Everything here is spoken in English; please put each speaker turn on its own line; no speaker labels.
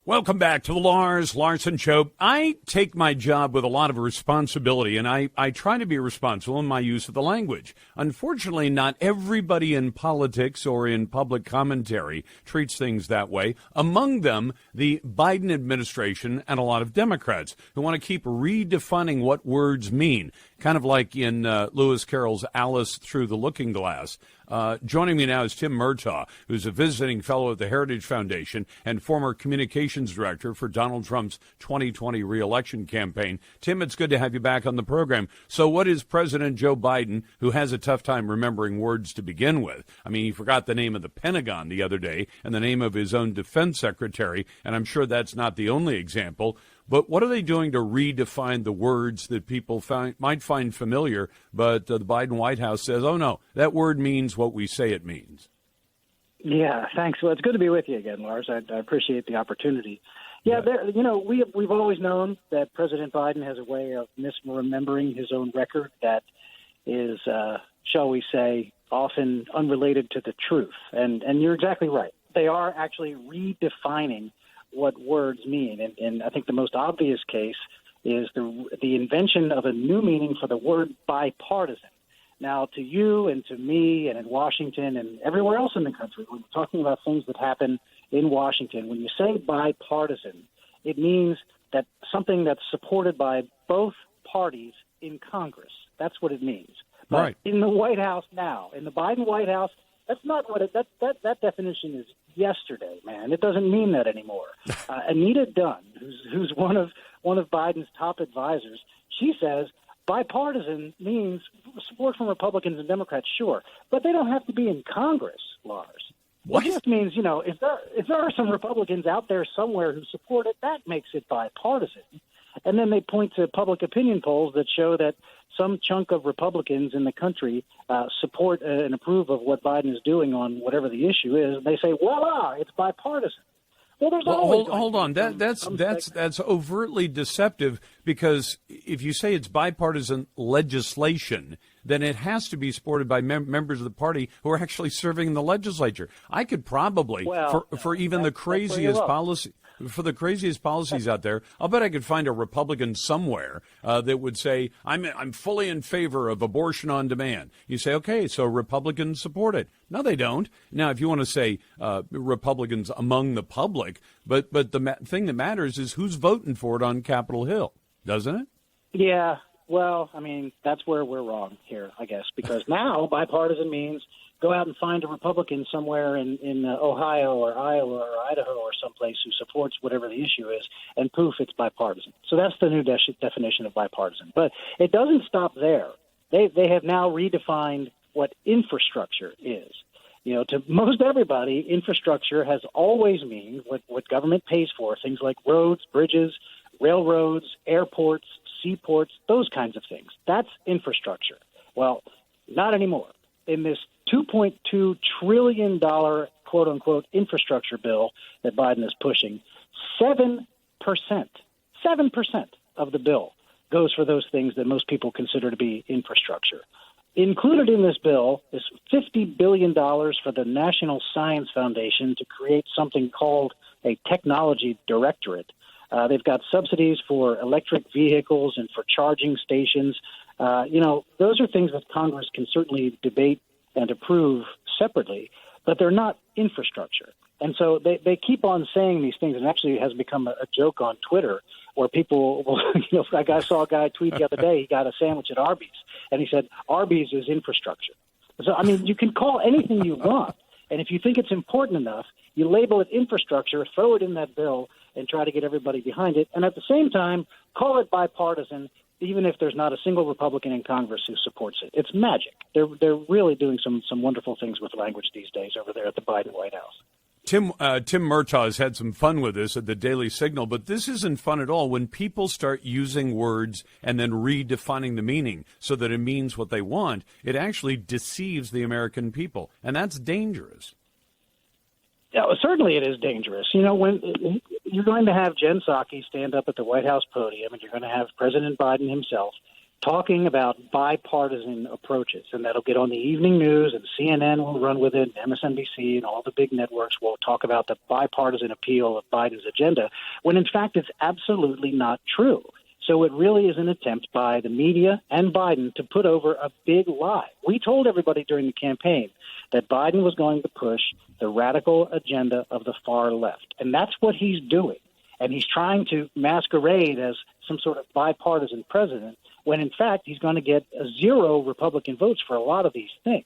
Welcome back to the Lars Larson Show. I take my job with a lot of responsibility, and I try to be responsible in my use of the language. Unfortunately, not everybody in politics or in public commentary treats things that way. Among them, the Biden administration and a lot of Democrats who want to keep redefining what words mean, kind of like in Lewis Carroll's Alice Through the Looking Glass. Joining me now is Tim Murtaugh, who's a visiting fellow at the Heritage Foundation and former communications director for Donald Trump's 2020 reelection campaign. Tim, it's good to have you back on the program. So what is President Joe Biden, who has a tough time remembering words to begin with? I mean, he forgot the name of the Pentagon the other day and the name of his own defense secretary, and I'm sure that's not the only example. But what are they doing to redefine the words that people might find familiar, but the Biden White House says, oh, no, that word means what we say it means?
Yeah, thanks. Well, it's good to be with you again, Lars. I appreciate the opportunity. Yeah, we've always known that President Biden has a way of misremembering his own record that is, shall we say, often unrelated to the truth. And you're exactly right. They are actually redefining what words mean. And I think the most obvious case is the invention of a new meaning for the word bipartisan. Now, to you and to me and in Washington and everywhere else in the country, when we're talking about things that happen in Washington, when you say bipartisan, it means that something that's supported by both parties in Congress. That's what it means. But
right.
In the White House now, in the Biden White House, that's not what that definition is yesterday, man. It doesn't mean that anymore. Anita Dunn, who's one of Biden's top advisors, she says bipartisan means support from Republicans and Democrats, sure, but they don't have to be in Congress, Lars.
What?
It just means, if there are some Republicans out there somewhere who support it, that makes it bipartisan. And then they point to public opinion polls that show that some chunk of Republicans in the country support and approve of what Biden is doing on whatever the issue is. They say, voila, it's bipartisan. Well, there's always
hold on. That's overtly deceptive, because if you say it's bipartisan legislation, then it has to be supported by members of the party who are actually serving in the legislature. I could probably, for even the craziest policy. For the craziest policies out there, I'll bet I could find a Republican somewhere that would say, I'm fully in favor of abortion on demand. You say, okay, so Republicans support it. No, they don't. Now, if you want to say Republicans among the public, but the thing that matters is who's voting for it on Capitol Hill, doesn't it?
Yeah, well, I mean, that's where we're wrong here, I guess, because now bipartisan means go out and find a Republican somewhere in Ohio or Iowa or Idaho or someplace who supports whatever the issue is, and poof, it's bipartisan. So that's the new definition of bipartisan. But it doesn't stop there. They have now redefined what infrastructure is. To most everybody, infrastructure has always meant what government pays for, things like roads, bridges, railroads, airports, seaports, those kinds of things. That's infrastructure. Well, not anymore. In this $2.2 trillion, quote-unquote, infrastructure bill that Biden is pushing, 7% of the bill goes for those things that most people consider to be infrastructure. Included in this bill is $50 billion for the National Science Foundation to create something called a technology directorate. They've got subsidies for electric vehicles and for charging stations. Those are things that Congress can certainly debate and approve separately, but they're not infrastructure. And so they keep on saying these things, and actually it has become a joke on Twitter where people will, I saw a guy tweet the other day, he got a sandwich at Arby's, and he said, Arby's is infrastructure. So, I mean, you can call anything you want, and if you think it's important enough, you label it infrastructure, throw it in that bill, and try to get everybody behind it, and at the same time, call it bipartisan, even if there's not a single Republican in Congress who supports it. It's magic. They're really doing some wonderful things with language these days over there at the Biden White House.
Tim Murtaugh has had some fun with this at the Daily Signal, but this isn't fun at all when people start using words and then redefining the meaning so that it means what they want. It actually deceives the American people, and that's dangerous.
Yeah, well, certainly it is dangerous. When you're going to have Jen Psaki stand up at the White House podium and you're going to have President Biden himself talking about bipartisan approaches, and that'll get on the evening news, and CNN will run with it, and MSNBC and all the big networks will talk about the bipartisan appeal of Biden's agenda, when in fact it's absolutely not true. So it really is an attempt by the media and Biden to put over a big lie. We told everybody during the campaign that Biden was going to push the radical agenda of the far left, and that's what he's doing. And he's trying to masquerade as some sort of bipartisan president, when in fact he's going to get 0 Republican votes for a lot of these things.